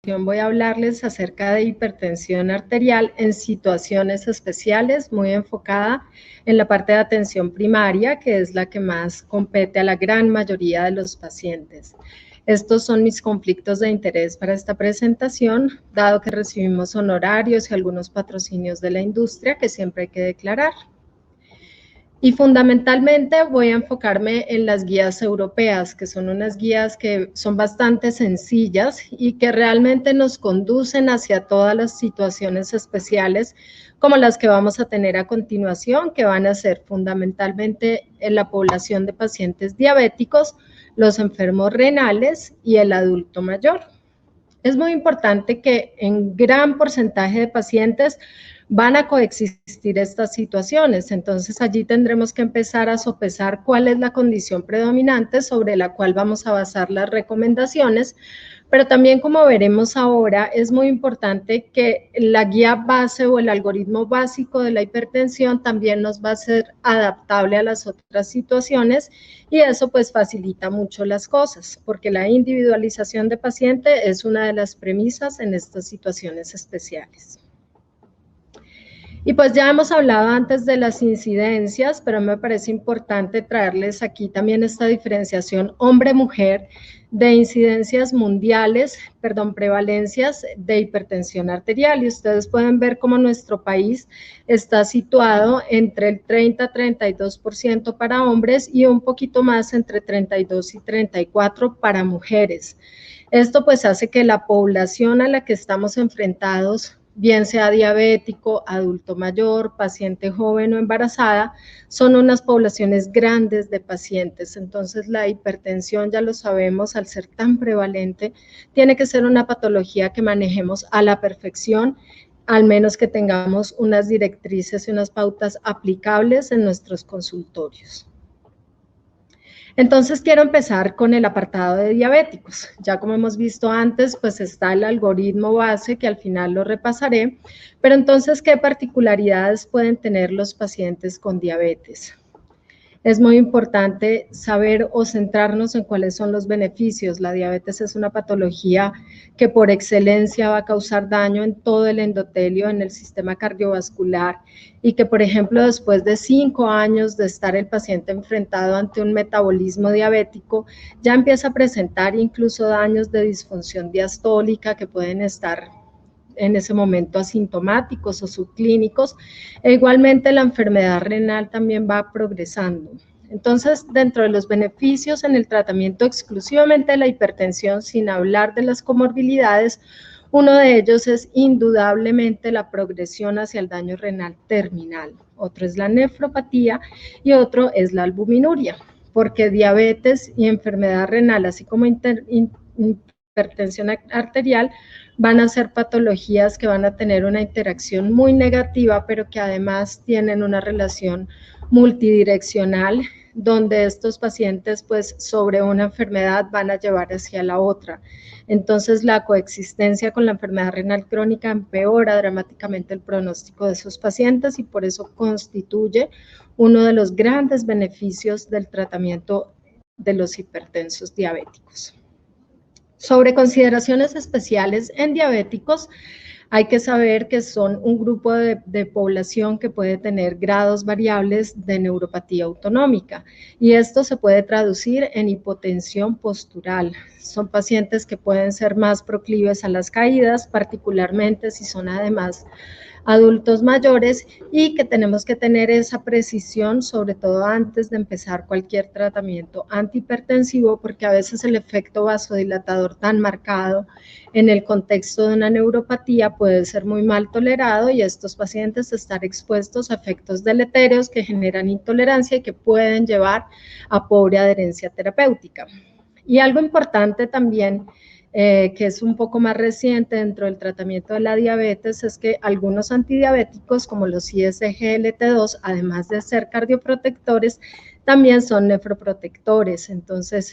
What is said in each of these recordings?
voy a hablarles acerca de hipertensión arterial en situaciones especiales, muy enfocada en la parte de atención primaria, que es la que más compete a la gran mayoría de los pacientes. Estos son mis conflictos de interés para esta presentación, dado que recibimos honorarios y algunos patrocinios de la industria que siempre hay que declarar. Y fundamentalmente voy a enfocarme en las guías europeas, que son unas guías que son bastante sencillas y que realmente nos conducen hacia todas las situaciones especiales como las que vamos a tener a continuación, que van a ser fundamentalmente en la población de pacientes diabéticos, los enfermos renales y el adulto mayor. Es muy importante que en gran porcentaje de pacientes van a coexistir estas situaciones, entonces allí tendremos que empezar a sopesar cuál es la condición predominante sobre la cual vamos a basar las recomendaciones, pero también, como veremos ahora, es muy importante que la guía base o el algoritmo básico de la hipertensión también nos va a ser adaptable a las otras situaciones y eso pues facilita mucho las cosas, porque la individualización de paciente es una de las premisas en estas situaciones especiales. Y pues ya hemos hablado antes de las incidencias, pero me parece importante traerles aquí también esta diferenciación hombre-mujer de incidencias mundiales, prevalencias de hipertensión arterial. Y ustedes pueden ver cómo nuestro país está situado entre el 30-32% para hombres y un poquito más entre 32 y 34% para mujeres. Esto pues hace que la población a la que estamos enfrentados, bien sea diabético, adulto mayor, paciente joven o embarazada, son unas poblaciones grandes de pacientes. Entonces la hipertensión, ya lo sabemos, al ser tan prevalente, tiene que ser una patología que manejemos a la perfección, al menos que tengamos unas directrices y unas pautas aplicables en nuestros consultorios. Entonces quiero empezar con el apartado de diabéticos. Ya como hemos visto antes, pues está el algoritmo base que al final lo repasaré, pero entonces, ¿qué particularidades pueden tener los pacientes con diabetes? Es muy importante saber o centrarnos en cuáles son los beneficios. La diabetes es una patología que por excelencia va a causar daño en todo el endotelio, en el sistema cardiovascular, y que, por ejemplo, después de 5 años de estar el paciente enfrentado ante un metabolismo diabético, ya empieza a presentar incluso daños de disfunción diastólica que pueden estar en ese momento asintomáticos o subclínicos, e igualmente la enfermedad renal también va progresando. Entonces, dentro de los beneficios en el tratamiento exclusivamente de la hipertensión, sin hablar de las comorbilidades, uno de ellos es indudablemente la progresión hacia el daño renal terminal, otro es la nefropatía y otro es la albuminuria, porque diabetes y enfermedad renal, así como hipertensión arterial, van a ser patologías que van a tener una interacción muy negativa, pero que además tienen una relación multidireccional, donde estos pacientes pues sobre una enfermedad van a llevar hacia la otra. Entonces la coexistencia con la enfermedad renal crónica empeora dramáticamente el pronóstico de esos pacientes y por eso constituye uno de los grandes beneficios del tratamiento de los hipertensos diabéticos. Sobre consideraciones especiales en diabéticos, hay que saber que son un grupo de población que puede tener grados variables de neuropatía autonómica y esto se puede traducir en hipotensión postural. Son pacientes que pueden ser más proclives a las caídas, particularmente si son además adultos mayores, y que tenemos que tener esa precisión, sobre todo antes de empezar cualquier tratamiento antihipertensivo, porque a veces el efecto vasodilatador tan marcado en el contexto de una neuropatía puede ser muy mal tolerado y estos pacientes estar expuestos a efectos deletéreos que generan intolerancia y que pueden llevar a pobre adherencia terapéutica. Y algo importante también, que es un poco más reciente dentro del tratamiento de la diabetes, es que algunos antidiabéticos como los ISGLT2, además de ser cardioprotectores, también son nefroprotectores. Entonces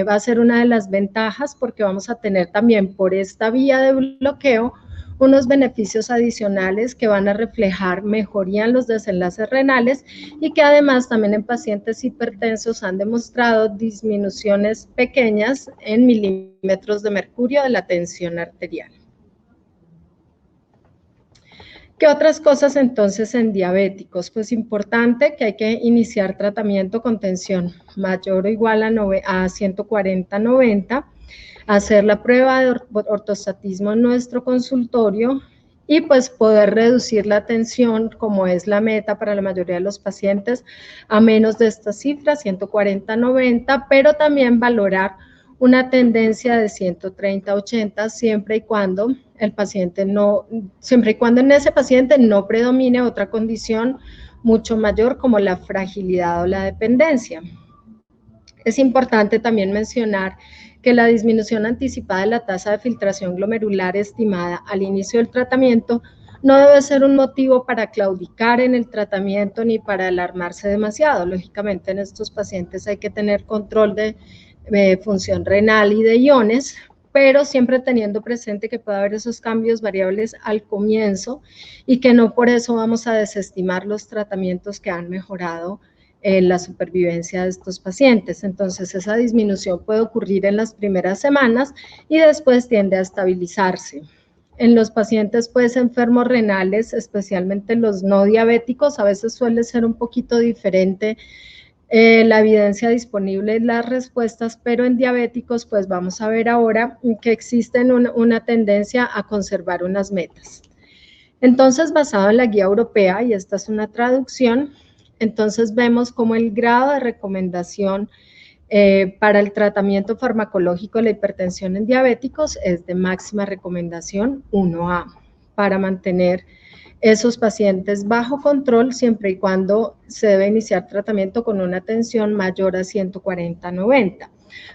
va a ser una de las ventajas porque vamos a tener también por esta vía de bloqueo unos beneficios adicionales que van a reflejar mejoría en los desenlaces renales y que además también en pacientes hipertensos han demostrado disminuciones pequeñas en milímetros de mercurio de la tensión arterial. ¿Qué otras cosas entonces en diabéticos? Pues importante que hay que iniciar tratamiento con tensión mayor o igual a 140/90, hacer la prueba de ortostatismo en nuestro consultorio y pues poder reducir la tensión, como es la meta para la mayoría de los pacientes, a menos de esta cifra, 140/90, pero también valorar una tendencia de 130/80 siempre y cuando el paciente siempre y cuando en ese paciente no predomine otra condición mucho mayor como la fragilidad o la dependencia. Es importante también mencionar que la disminución anticipada de la tasa de filtración glomerular estimada al inicio del tratamiento no debe ser un motivo para claudicar en el tratamiento ni para alarmarse demasiado. Lógicamente en estos pacientes hay que tener control de función renal y de iones, pero siempre teniendo presente que puede haber esos cambios variables al comienzo y que no por eso vamos a desestimar los tratamientos que han mejorado la supervivencia de estos pacientes. Entonces, esa disminución puede ocurrir en las primeras semanas y después tiende a estabilizarse. En los pacientes pues enfermos renales, especialmente los no diabéticos, a veces suele ser un poquito diferente la evidencia disponible y las respuestas, pero en diabéticos pues vamos a ver ahora que existen una tendencia a conservar unas metas. Entonces, basado en la guía europea, y esta es una traducción, entonces vemos como el grado de recomendación para el tratamiento farmacológico de la hipertensión en diabéticos es de máxima recomendación 1A, para mantener esos pacientes bajo control siempre y cuando se debe iniciar tratamiento con una tensión mayor a 140/90.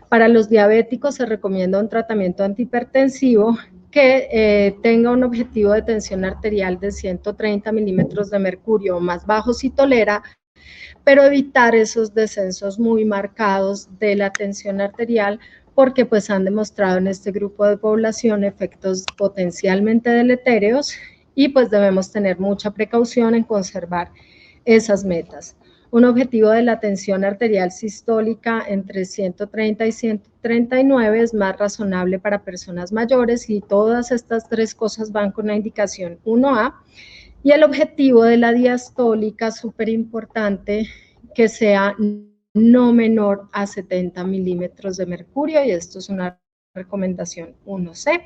Para los diabéticos se recomienda un tratamiento antihipertensivo que tenga un objetivo de tensión arterial de 130 milímetros de mercurio o más bajo si tolera, pero evitar esos descensos muy marcados de la tensión arterial porque pues han demostrado en este grupo de población efectos potencialmente deletéreos y pues debemos tener mucha precaución en conservar esas metas. Un objetivo de la tensión arterial sistólica entre 130 y 139 es más razonable para personas mayores y todas estas tres cosas van con la indicación 1A. Y el objetivo de la diastólica, súper importante, que sea no menor a 70 milímetros de mercurio, y esto es una recomendación 1C.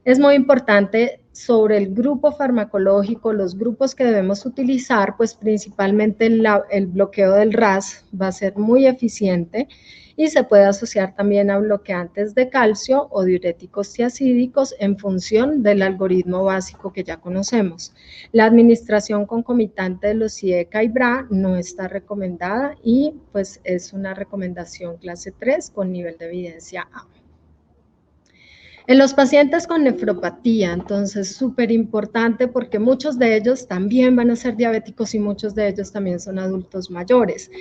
Es muy importante sobre el grupo farmacológico, los grupos que debemos utilizar, pues principalmente el bloqueo del RAS va a ser muy eficiente y se puede asociar también a bloqueantes de calcio o diuréticos tiacídicos en función del algoritmo básico que ya conocemos. La administración concomitante de los IECA y BRA no está recomendada y pues es una recomendación clase 3 con nivel de evidencia A. En los pacientes con nefropatía, entonces, súper importante porque muchos de ellos también van a ser diabéticos y muchos de ellos también son adultos mayores.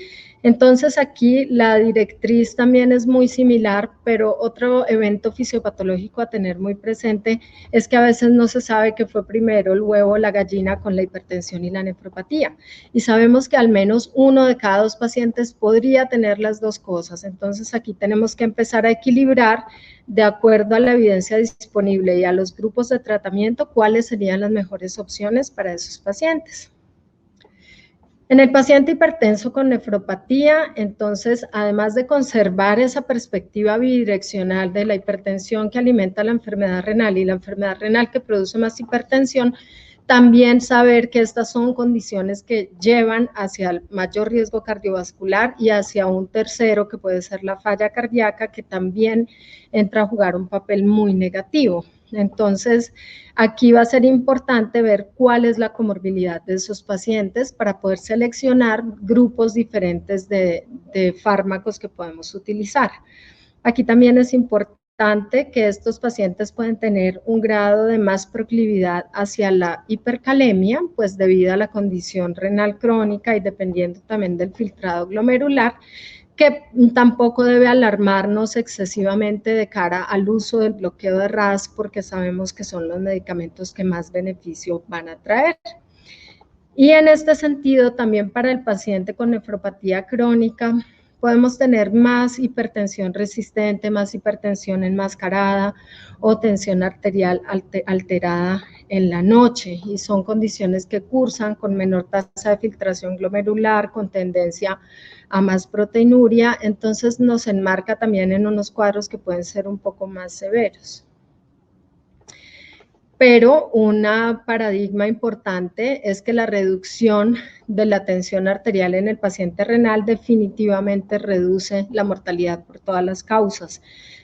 Entonces, aquí la directriz también es muy similar, pero otro evento fisiopatológico a tener muy presente es que a veces no se sabe qué fue primero, el huevo o la gallina con la hipertensión y la nefropatía. Y sabemos que al menos uno de cada dos pacientes podría tener las dos cosas. Entonces, aquí tenemos que empezar a equilibrar de acuerdo a la evidencia disponible y a los grupos de tratamiento, cuáles serían las mejores opciones para esos pacientes. En el paciente hipertenso con nefropatía, entonces, además de conservar esa perspectiva bidireccional de la hipertensión que alimenta la enfermedad renal y la enfermedad renal que produce más hipertensión, también saber que estas son condiciones que llevan hacia el mayor riesgo cardiovascular y hacia un tercero que puede ser la falla cardíaca, que también entra a jugar un papel muy negativo. Entonces, aquí va a ser importante ver cuál es la comorbilidad de esos pacientes para poder seleccionar grupos diferentes de fármacos que podemos utilizar. Aquí también es importante que estos pacientes pueden tener un grado de más proclividad hacia la hipercalemia, pues debido a la condición renal crónica y dependiendo también del filtrado glomerular, que tampoco debe alarmarnos excesivamente de cara al uso del bloqueo de RAS, porque sabemos que son los medicamentos que más beneficio van a traer. Y en este sentido, también para el paciente con nefropatía crónica, podemos tener más hipertensión resistente, más hipertensión enmascarada o tensión arterial alterada en la noche, y son condiciones que cursan con menor tasa de filtración glomerular, con tendencia a más proteinuria. Entonces nos enmarca también en unos cuadros que pueden ser un poco más severos. Pero un paradigma importante es que la reducción de la tensión arterial en el paciente renal definitivamente reduce la mortalidad por todas las causas.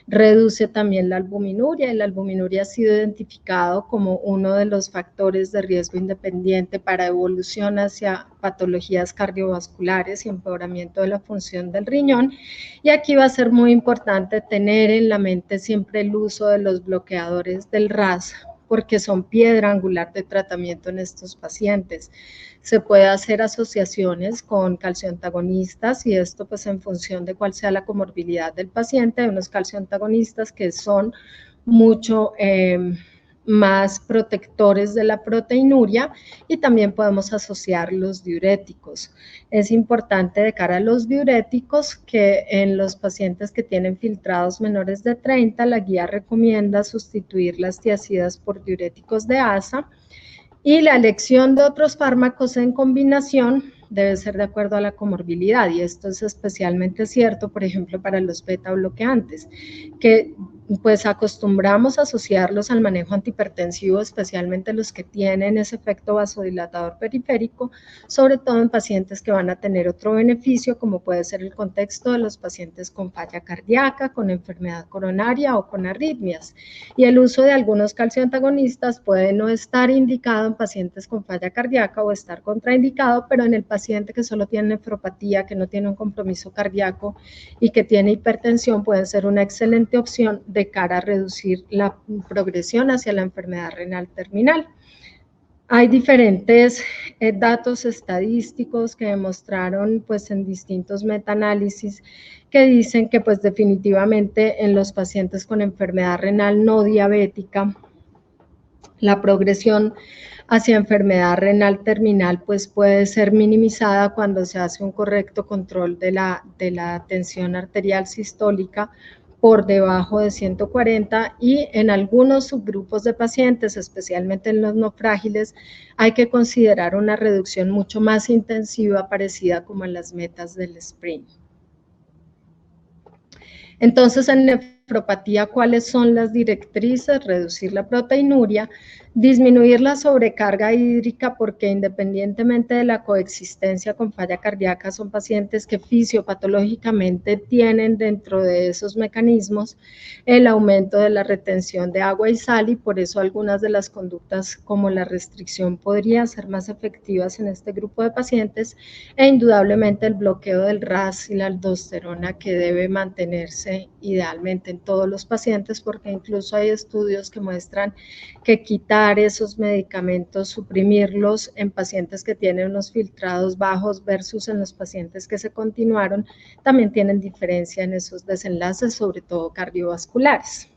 Reduce también la albuminuria, y la albuminuria ha sido identificado como uno de los factores de riesgo independiente para evolución hacia patologías cardiovasculares y empeoramiento de la función del riñón. Y aquí va a ser muy importante tener en la mente siempre el uso de los bloqueadores del RAS, porque son piedra angular de tratamiento en estos pacientes. Se puede hacer asociaciones con calcioantagonistas, y esto pues en función de cuál sea la comorbilidad del paciente. Hay unos calcioantagonistas que son mucho más protectores de la proteinuria, y también podemos asociar los diuréticos. Es importante de cara a los diuréticos que en los pacientes que tienen filtrados menores de 30, la guía recomienda sustituir las tiazidas por diuréticos de ASA, y la elección de otros fármacos en combinación debe ser de acuerdo a la comorbilidad, y esto es especialmente cierto, por ejemplo, para los beta bloqueantes, que pues acostumbramos a asociarlos al manejo antihipertensivo, especialmente los que tienen ese efecto vasodilatador periférico, sobre todo en pacientes que van a tener otro beneficio, como puede ser el contexto de los pacientes con falla cardíaca, con enfermedad coronaria o con arritmias. Y el uso de algunos calcioantagonistas puede no estar indicado en pacientes con falla cardíaca o estar contraindicado, pero en el paciente que solo tiene nefropatía, que no tiene un compromiso cardíaco y que tiene hipertensión, pueden ser una excelente opción de cara a reducir la progresión hacia la enfermedad renal terminal. Hay diferentes datos estadísticos que demostraron pues en distintos metaanálisis que dicen que pues definitivamente en los pacientes con enfermedad renal no diabética, la progresión hacia enfermedad renal terminal pues puede ser minimizada cuando se hace un correcto control de la tensión arterial sistólica por debajo de 140, y en algunos subgrupos de pacientes, especialmente en los no frágiles, hay que considerar una reducción mucho más intensiva, parecida como en las metas del sprint. Entonces, en nefropatía, ¿cuáles son las directrices? Reducir la proteinuria, disminuir la sobrecarga hídrica, porque independientemente de la coexistencia con falla cardíaca, son pacientes que fisiopatológicamente tienen dentro de esos mecanismos el aumento de la retención de agua y sal, y por eso algunas de las conductas como la restricción podrían ser más efectivas en este grupo de pacientes, e indudablemente el bloqueo del RAS y la aldosterona, que debe mantenerse idealmente en todos los pacientes, porque incluso hay estudios que muestran que quitar esos medicamentos, suprimirlos en pacientes que tienen unos filtrados bajos versus en los pacientes que se continuaron, también tienen diferencia en esos desenlaces, sobre todo cardiovasculares.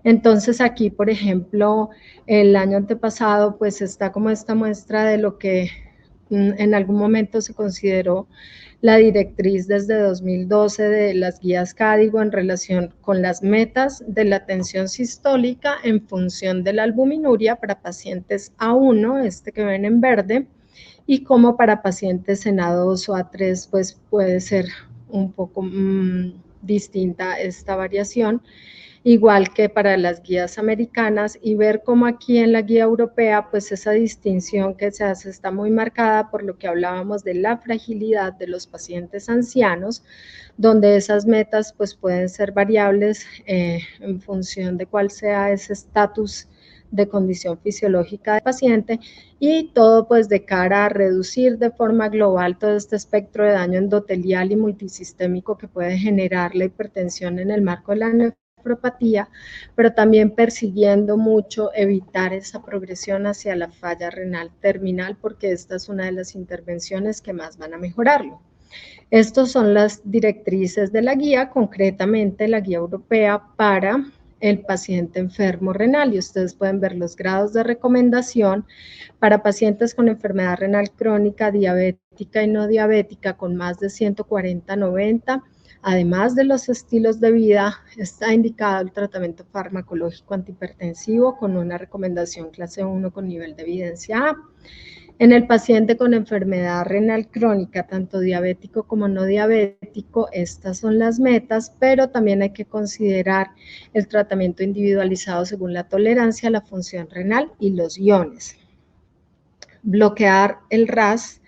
Entonces aquí, por ejemplo, el año antepasado, pues está como esta muestra de lo que en algún momento se consideró la directriz desde 2012 de las guías CADIGO en relación con las metas de la tensión sistólica en función de la albuminuria para pacientes A1, este que ven en verde, y como para pacientes en A2 o A3, pues puede ser un poco distinta esta variación, igual que para las guías americanas, y ver cómo aquí en la guía europea, pues esa distinción que se hace está muy marcada por lo que hablábamos de la fragilidad de los pacientes ancianos, donde esas metas pues pueden ser variables en función de cuál sea ese estatus de condición fisiológica del paciente, y todo pues de cara a reducir de forma global todo este espectro de daño endotelial y multisistémico que puede generar la hipertensión en el marco de la nefropatía, pero también persiguiendo mucho evitar esa progresión hacia la falla renal terminal, porque esta es una de las intervenciones que más van a mejorarlo. Estas son las directrices de la guía, concretamente la guía europea para el paciente enfermo renal, y ustedes pueden ver los grados de recomendación para pacientes con enfermedad renal crónica, diabética y no diabética con más de 140/90. Además de los estilos de vida, está indicado el tratamiento farmacológico antihipertensivo con una recomendación clase 1 con nivel de evidencia A. En el paciente con enfermedad renal crónica, tanto diabético como no diabético, estas son las metas, pero también hay que considerar el tratamiento individualizado según la tolerancia, la función renal y los iones. Bloquear el RAS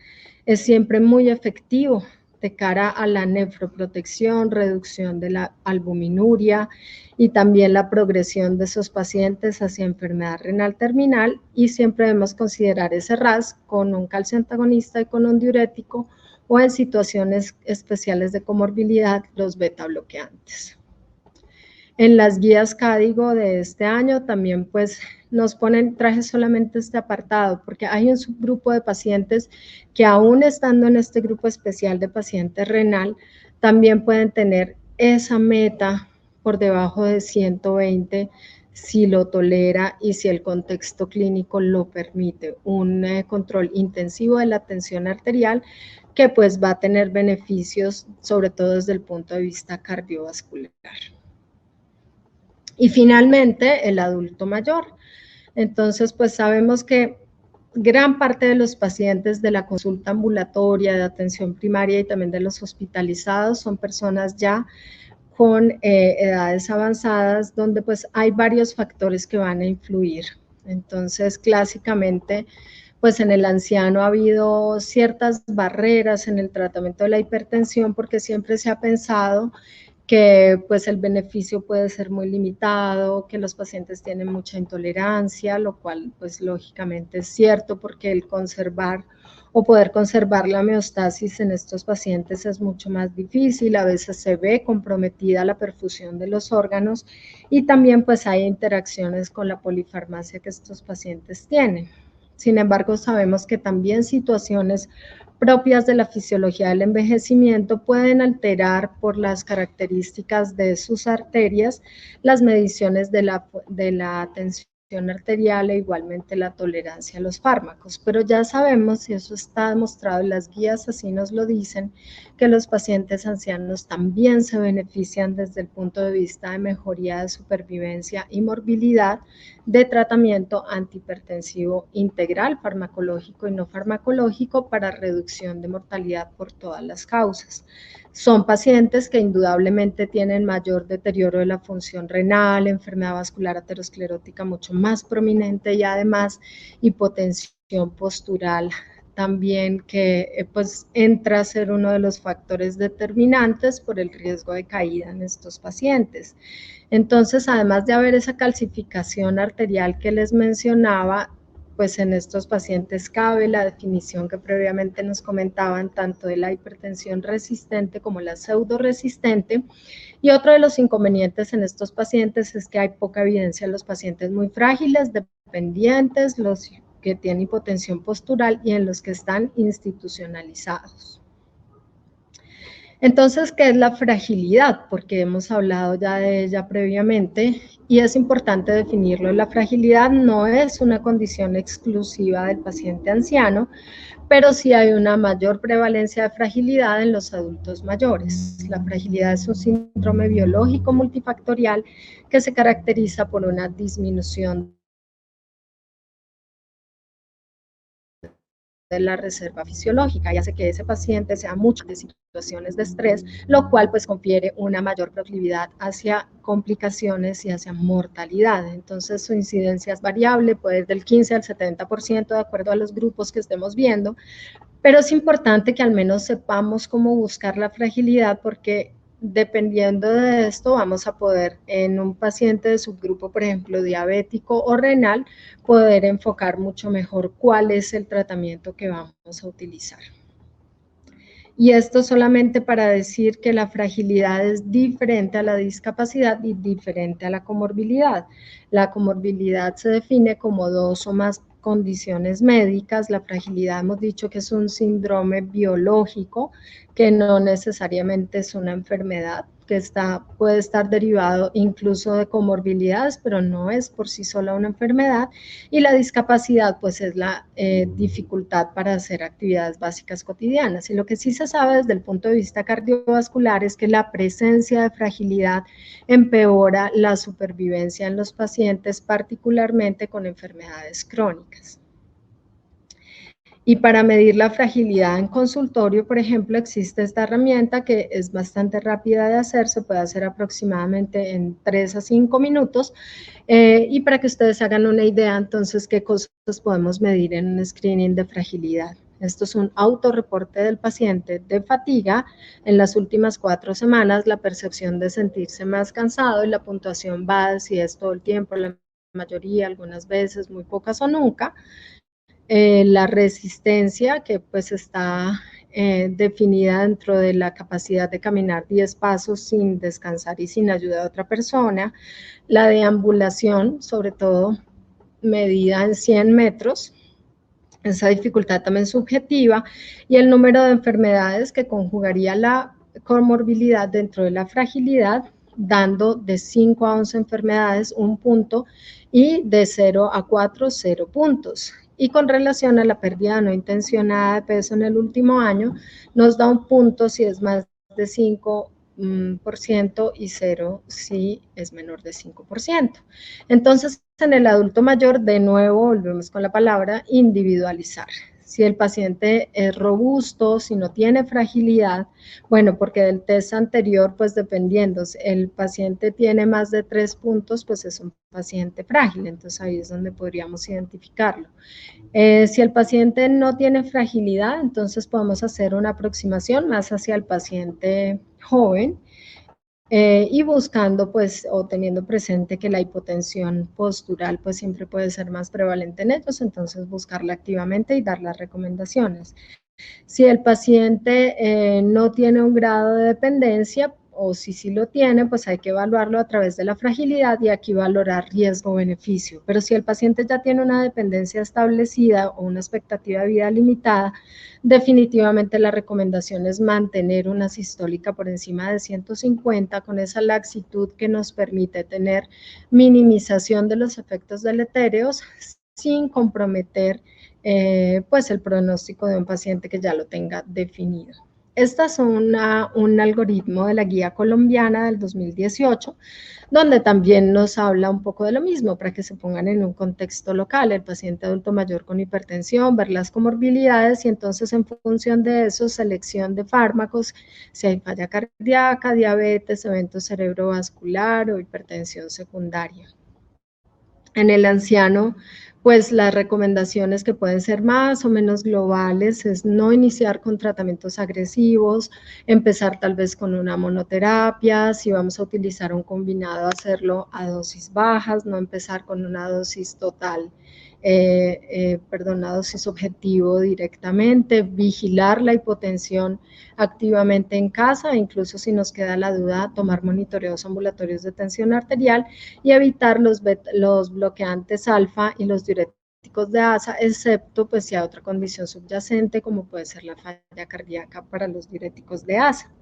es siempre muy efectivo de cara a la nefroprotección, reducción de la albuminuria y también la progresión de esos pacientes hacia enfermedad renal terminal, y siempre debemos considerar ese RAS con un calcio antagonista y con un diurético, o en situaciones especiales de comorbilidad, los beta bloqueantes. En las guías CADIGO de este año también pues nos ponen, traje solamente este apartado, porque hay un subgrupo de pacientes que aún estando en este grupo especial de paciente renal, también pueden tener esa meta por debajo de 120 si lo tolera y si el contexto clínico lo permite, un control intensivo de la tensión arterial que pues va a tener beneficios sobre todo desde el punto de vista cardiovascular. Y finalmente, el adulto mayor. Entonces, pues sabemos que gran parte de los pacientes de la consulta ambulatoria, de atención primaria y también de los hospitalizados son personas ya con edades avanzadas, donde pues hay varios factores que van a influir. Entonces, clásicamente, pues en el anciano ha habido ciertas barreras en el tratamiento de la hipertensión, porque siempre se ha pensado que pues el beneficio puede ser muy limitado, que los pacientes tienen mucha intolerancia, lo cual pues lógicamente es cierto, porque el conservar o poder conservar la homeostasis en estos pacientes es mucho más difícil, a veces se ve comprometida la perfusión de los órganos, y también pues hay interacciones con la polifarmacia que estos pacientes tienen. Sin embargo, sabemos que también situaciones propias de la fisiología del envejecimiento pueden alterar por las características de sus arterias las mediciones de la tensión arterial e igualmente la tolerancia a los fármacos. Pero ya sabemos, y eso está demostrado en las guías, así nos lo dicen, que los pacientes ancianos también se benefician desde el punto de vista de mejoría de supervivencia y morbilidad de tratamiento antihipertensivo integral, farmacológico y no farmacológico, para reducción de mortalidad por todas las causas. Son pacientes que indudablemente tienen mayor deterioro de la función renal, enfermedad vascular aterosclerótica mucho más prominente y además hipotensión postural también, que pues entra a ser uno de los factores determinantes por el riesgo de caída en estos pacientes. Entonces, además de haber esa calcificación arterial que les mencionaba, pues en estos pacientes cabe la definición que previamente nos comentaban, tanto de la hipertensión resistente como la pseudoresistente. Y otro de los inconvenientes en estos pacientes es que hay poca evidencia en los pacientes muy frágiles, dependientes, los que tienen hipotensión postural y en los que están institucionalizados. Entonces, ¿qué es la fragilidad? Porque hemos hablado ya de ella previamente y es importante definirlo. La fragilidad no es una condición exclusiva del paciente anciano, pero sí hay una mayor prevalencia de fragilidad en los adultos mayores. La fragilidad es un síndrome biológico multifactorial que se caracteriza por una disminución de la reserva fisiológica y hace que ese paciente sea mucho de situaciones de estrés, lo cual pues confiere una mayor proclividad hacia complicaciones y hacia mortalidad. Entonces su incidencia es variable, puede ir del 15 al 70% de acuerdo a los grupos que estemos viendo, pero es importante que al menos sepamos cómo buscar la fragilidad, porque dependiendo de esto vamos a poder en un paciente de subgrupo, por ejemplo, diabético o renal, poder enfocar mucho mejor cuál es el tratamiento que vamos a utilizar. Y esto solamente para decir que la fragilidad es diferente a la discapacidad y diferente a la comorbilidad. La comorbilidad se define como 2 o más condiciones médicas. La fragilidad hemos dicho que es un síndrome biológico, que no necesariamente es una enfermedad, que puede estar derivado incluso de comorbilidades, pero no es por sí sola una enfermedad. Y la discapacidad pues es la dificultad para hacer actividades básicas cotidianas. Y lo que sí se sabe desde el punto de vista cardiovascular es que la presencia de fragilidad empeora la supervivencia en los pacientes, particularmente con enfermedades crónicas. Y para medir la fragilidad en consultorio, por ejemplo, existe esta herramienta que es bastante rápida de hacer, se puede hacer aproximadamente en 3 a 5 minutos, y para que ustedes hagan una idea, entonces, qué cosas podemos medir en un screening de fragilidad. Esto es un autorreporte del paciente de fatiga en las últimas 4 semanas, la percepción de sentirse más cansado, y la puntuación va de si es todo el tiempo, la mayoría, algunas veces, muy pocas o nunca. La resistencia, que pues está definida dentro de la capacidad de caminar 10 pasos sin descansar y sin ayuda de otra persona. La deambulación, sobre todo medida en 100 metros, esa dificultad también subjetiva, y el número de enfermedades que conjugaría la comorbilidad dentro de la fragilidad, dando de 5 a 11 enfermedades 1 punto y de 0 a 4 0 puntos. Y con relación a la pérdida no intencionada de peso en el último año, nos da 1 punto si es más de 5% y 0 si es menor de 5%. Entonces, en el adulto mayor, de nuevo, volvemos con la palabra individualizar. Si el paciente es robusto, si no tiene fragilidad, bueno, porque del test anterior, pues dependiendo, si el paciente tiene más de 3 puntos, pues es un paciente frágil, entonces ahí es donde podríamos identificarlo. Si el paciente no tiene fragilidad, entonces podemos hacer una aproximación más hacia el paciente joven, y buscando pues o teniendo presente que la hipotensión postural pues siempre puede ser más prevalente en ellos, entonces buscarla activamente y dar las recomendaciones. Si el paciente no tiene un grado de dependencia, o si sí lo tiene, pues hay que evaluarlo a través de la fragilidad y aquí valorar riesgo-beneficio. Pero si el paciente ya tiene una dependencia establecida o una expectativa de vida limitada, definitivamente la recomendación es mantener una sistólica por encima de 150 con esa laxitud que nos permite tener minimización de los efectos deletéreos sin comprometer pues el pronóstico de un paciente que ya lo tenga definido. Estas son un algoritmo de la guía colombiana del 2018, donde también nos habla un poco de lo mismo, para que se pongan en un contexto local, el paciente adulto mayor con hipertensión, ver las comorbilidades y entonces en función de eso, selección de fármacos, si hay falla cardíaca, diabetes, evento cerebrovascular o hipertensión secundaria. En el anciano, pues las recomendaciones que pueden ser más o menos globales es no iniciar con tratamientos agresivos, empezar tal vez con una monoterapia, si vamos a utilizar un combinado, hacerlo a dosis bajas, no empezar con una dosis total, una dosis objetivo directamente, vigilar la hipotensión activamente en casa, incluso si nos queda la duda, tomar monitoreos ambulatorios de tensión arterial y evitar los bloqueantes alfa y los diuréticos de ASA, excepto pues si hay otra condición subyacente como puede ser la falla cardíaca para los diuréticos de ASA.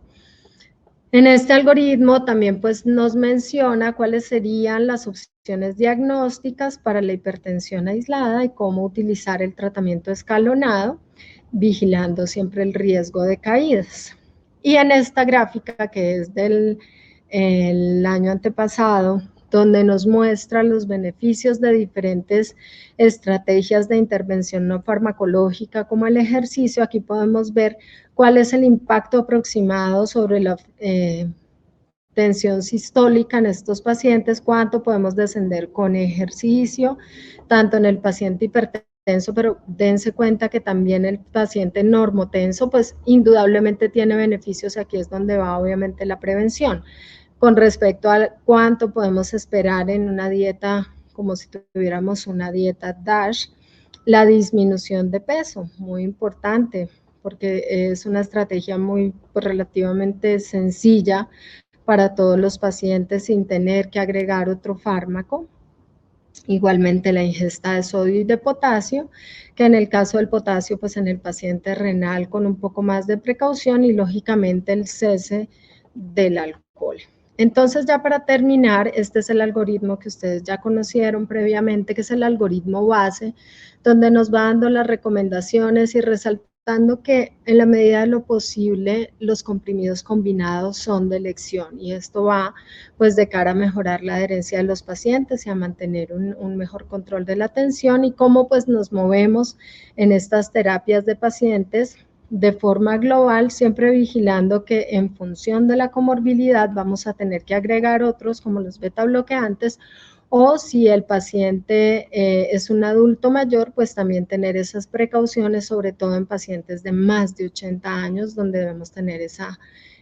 En este algoritmo también pues nos menciona cuáles serían las opciones diagnósticas para la hipertensión aislada y cómo utilizar el tratamiento escalonado, vigilando siempre el riesgo de caídas. Y en esta gráfica, que es del año antepasado, donde nos muestra los beneficios de diferentes estrategias de intervención no farmacológica como el ejercicio, aquí podemos ver cuál es el impacto aproximado sobre la tensión sistólica en estos pacientes, cuánto podemos descender con ejercicio, tanto en el paciente hipertenso, pero dense cuenta que también el paciente normotenso, pues indudablemente tiene beneficios, aquí es donde va obviamente la prevención. Con respecto a cuánto podemos esperar en una dieta, como si tuviéramos una dieta DASH, la disminución de peso, muy importante, porque es una estrategia muy pues, relativamente sencilla para todos los pacientes sin tener que agregar otro fármaco. Igualmente la ingesta de sodio y de potasio, que en el caso del potasio, pues en el paciente renal con un poco más de precaución y lógicamente el cese del alcohol. Entonces ya para terminar, este es el algoritmo que ustedes ya conocieron previamente, que es el algoritmo base, donde nos va dando las recomendaciones y resaltando que en la medida de lo posible los comprimidos combinados son de elección y esto va pues de cara a mejorar la adherencia de los pacientes y a mantener un mejor control de la atención y cómo pues nos movemos en estas terapias de pacientes de forma global, siempre vigilando que en función de la comorbilidad vamos a tener que agregar otros como los beta bloqueantes o si el paciente es un adulto mayor, pues también tener esas precauciones, sobre todo en pacientes de más de 80 años, donde debemos tener esa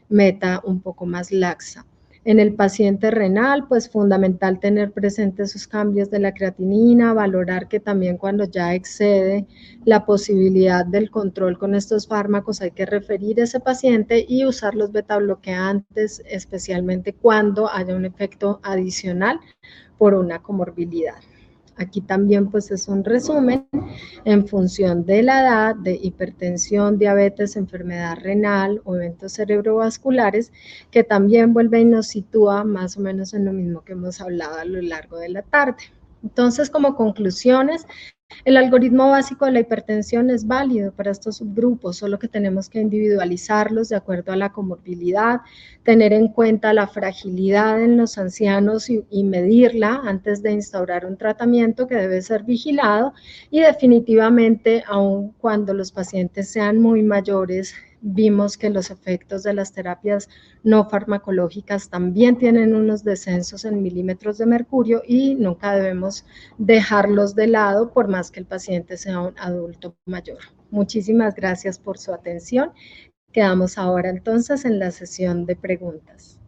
meta un poco más laxa. En el paciente renal, pues fundamental tener presentes esos cambios de la creatinina, valorar que también cuando ya excede la posibilidad del control con estos fármacos hay que referir a ese paciente y usar los beta bloqueantes, especialmente cuando haya un efecto adicional por una comorbilidad. Aquí también pues es un resumen en función de la edad, de hipertensión, diabetes, enfermedad renal o eventos cerebrovasculares, que también vuelve y nos sitúa más o menos en lo mismo que hemos hablado a lo largo de la tarde. Entonces, como conclusiones, el algoritmo básico de la hipertensión es válido para estos subgrupos, solo que tenemos que individualizarlos de acuerdo a la comorbilidad, tener en cuenta la fragilidad en los ancianos y medirla antes de instaurar un tratamiento que debe ser vigilado y definitivamente, aun cuando los pacientes sean muy mayores, vimos que los efectos de las terapias no farmacológicas también tienen unos descensos en milímetros de mercurio y nunca debemos dejarlos de lado por más que el paciente sea un adulto mayor. Muchísimas gracias por su atención. Quedamos ahora entonces en la sesión de preguntas.